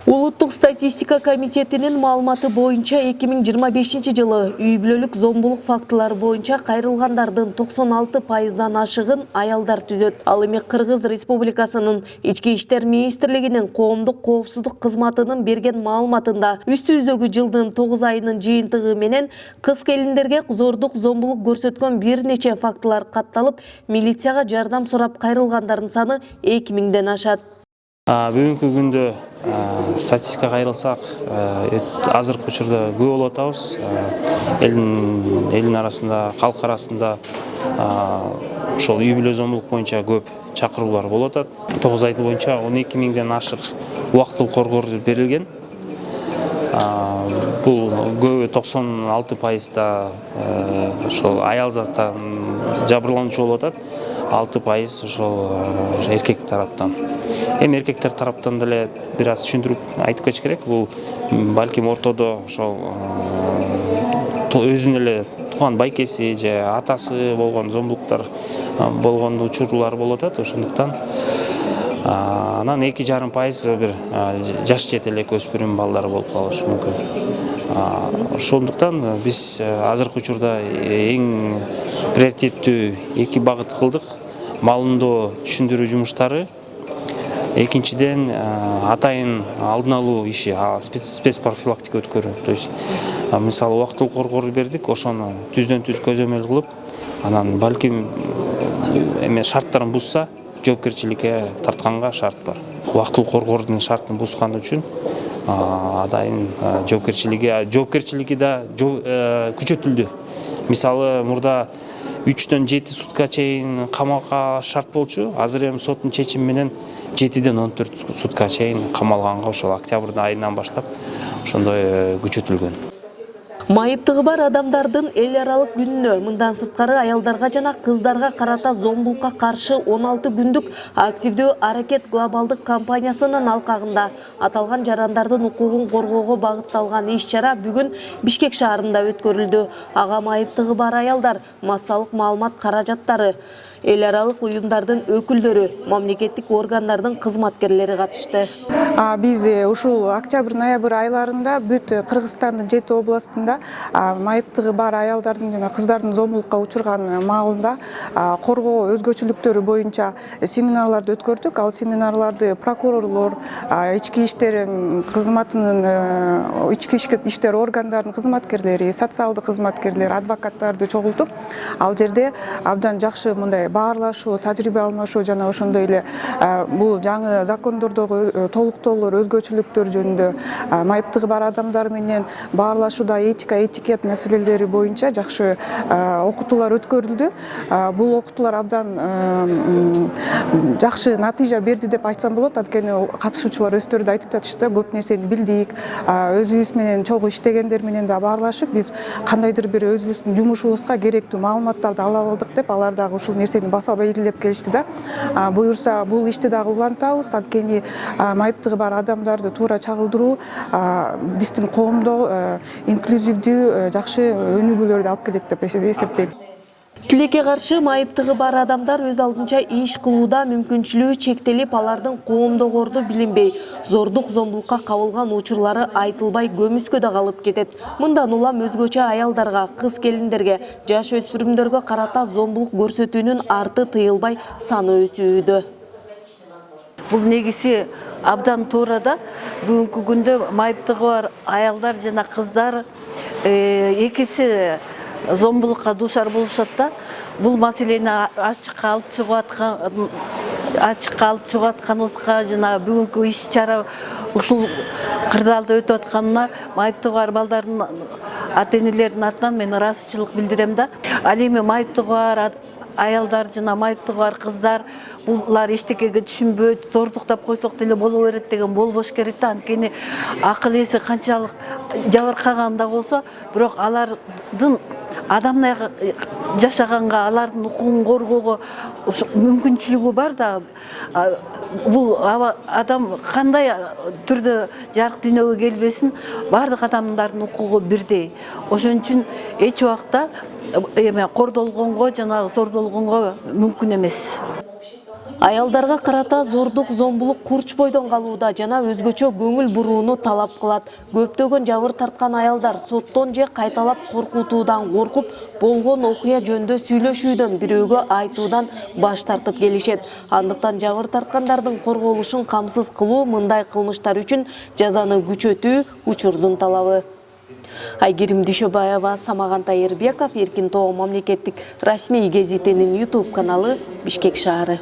Улуттук статистика комитетинин маалыматы боюнча 2025 жылы үй-бүлөлүк зомбулук фактылары боюнча кайрылгандардын 96%дан ашыгын аялдар түзөт. Ал эми Кыргыз Республикасынын Ички иштер министрлигинин коомдук коопсуздук кызматынын берген маалыматында үстүбүздөгү жылдын 9 айынын жыйынтыгы менен кыз келиндерге зордук зомбулук көрсөткөн бир нече фактылар катталып, милицияга жардам сурап кайрылгандардын саны 2000ден ашат. Бүгүнкү күндө статистика кайрылсак, азыркы учурда көп болуп атабыз. Элдин арасында, калк арасында ошол үй-бүлө зомбулук боюнча көп чакыруулар болуп атат. 9 ай боюнча 12.000ден ашык убактылык коргоо берилген. Бул көбү 96%да ошол аял заттан жабырлануучу болуп атат. 6% ошол эркек тараптан. Эми эркектер тараптан деле бир аз түшүндүрүп айтып кетиш керек. Бул балким ортодо ошол өзүнүн эле тууган байкеси же атасы болгон зомбулуктар болгон учурлар болуп атат. Ошондуктан анан 2,5% бир жаш жетелек өспүрүм балдары болуп калышы мүмкүн. Ошондуктан биз азыркы учурда эң приоритеттүү эки багыт кылдык. Малымдоо түшүндүрүү жумуштары. Экинчиден атайын алдын алуу иши, спецпрофилактика өткөрүү. То есть мисалы убактылык коргоо бердик, ошону түздөн түз көзөмөл кылып, анан балким эме шарттарын бузса, жоопкерчиликке тартканга шарт бар. Убактылык коргоодун шартын бузган үчүн атайын жоопкерчилиги да күчөтүлдү. Мисалы мурда 3-дөн 7 сутка чейин камакка шарт болчу. Азыр эми соттун чечими менен 7-ден 14 сутка чейин камалганга ошол октябрь айынан баштап ошондой күчөтүлгөн. Майыптыгы бар адамдардын эл аралык күнүнө мындан сырткары аялдарга жана кыздарга карата зомбулукка каршы 16 күндүк активдүү аракет глобалдык кампаниясынын алкагында аталган жарандардын укугун коргоого багытталган иш-чара бүгүн Бишкек шаарында өткөрүлдү. Ага майыптыгы бар аялдар, массалык маалымат каражаттары, эл аралык уюмдардын өкүлдөрү, мамлекеттик органдардын кызматкерлери катышты. Биз ушул октябрь-ноябрь айларында бүт Кыргызстандын 7 областында майыптыгы бар аялдардын жана кыздардын зомбулукка учурган маалында коргоо өзгөчөлүктөрү боюнча семинарларды өткөрдүк. Ал семинарларды прокурорлор, ички иштер кызматынын ички иштер органдарынын кызматкерлери, социалдык кызматкерлер, адвокаттарды чогултуп, ал жерде абдан жакшы мындай баарлашуу, тажрыйба алмашуу жана ошондой эле бул жаңы закондордогу толуктоолор, өзгөчөлүктөр жөнүндө майыптыгы бар адамдар менен баарлашууда этикет маселелери боюнча жакшы окутуулар өткөрүлдү. Бул окутуулар абдан жакшы натыйжа берди деп айтсам болот. Анткени катышуучулар өздөрү да айтып жатышты, көп нерсени билдик, өзүбүз менен чогуу иштегендер менен да баарлашып, биз кандайдыр бир өзүбүздүн жумушубузга керектүү маалыматтарды ала алдык деп, алар дагы ушул нерсени баса белгилеп келишти да. Буюрса бул ишти дагы улантабыз. Анткени майыптыгы бар адамдарды туура чагылдыруу биздин коомдо инклюзивдүү жакшы өнүгүүлөрдү алып келет деп эсептейм. Тилекке каршы майыптыгы бар адамдар өз алдынча иш кылууда мүмкүнчүлүгү чектелип, алардын коомдогорду билинбей, зордук зомбулукка кабылган учурлары айтылбай көмүскөдө калып кетет. Мындан улам өзгөчө аялдарга, кыз келиндерге, жаш өспүрүмдөргө карата зомбулук көрсөтүүнүн арты тыйылбай саны өсүүдө. Бул негизи абдан туура да. Бүгүнкү күндө майыптыгы бар аялдар жана кыздар экиси зомбулукка дуушар болушат да. Бул маселени ачыкка алып чыгып атканыбызга жана бүгүнкү иш-чара ушул кырдаалда өтүп атканына майыптыгы бар балдардын ата-энелеринин атынан мен ыраазычылык билдирем да. Ал эми майыптыгы бар аялдар жана майыптыгы бар кыздар булар эчтекеге түшүнбөйт, зордуктап койсок деле боло берет деген болбош керек да. Анткени акыл эси канчалык жабыркаган да болсо, бирок алардын адамдай жашаганга, алардын укугун коргоого мүмкүнчүлүгү бар да. Бул адам кандай түрдө жарык дүйнөгө келбесин, бардык адамдардын укугу бирдей. Ошон үчүн эч убакта кордолгонго жана зордолгонго мүмкүн эмес. Аялдарга карата зордук, зомбулук курч бойдон калууда жана өзгөчө көңүл бурууну талап кылат. Көптөгөн жабыр тарткан аялдар соттон же кайталап коркутуудан коркуп, болгон окуя жөнүндө сүйлөшүүдөн, бирөөгө айтуудан баш тартып келишет. Андыктан жабыр тарткандардын корголушун камсыз кылуу, мындай кылмыштар үчүн жазаны күчөтүү учурдун талабы. Айгерим Дүйшөбаева, Самаган Тайырбеков, Эркин Тоо мамлекеттик расмий гезитинин YouTube каналы, Бишкек шаары.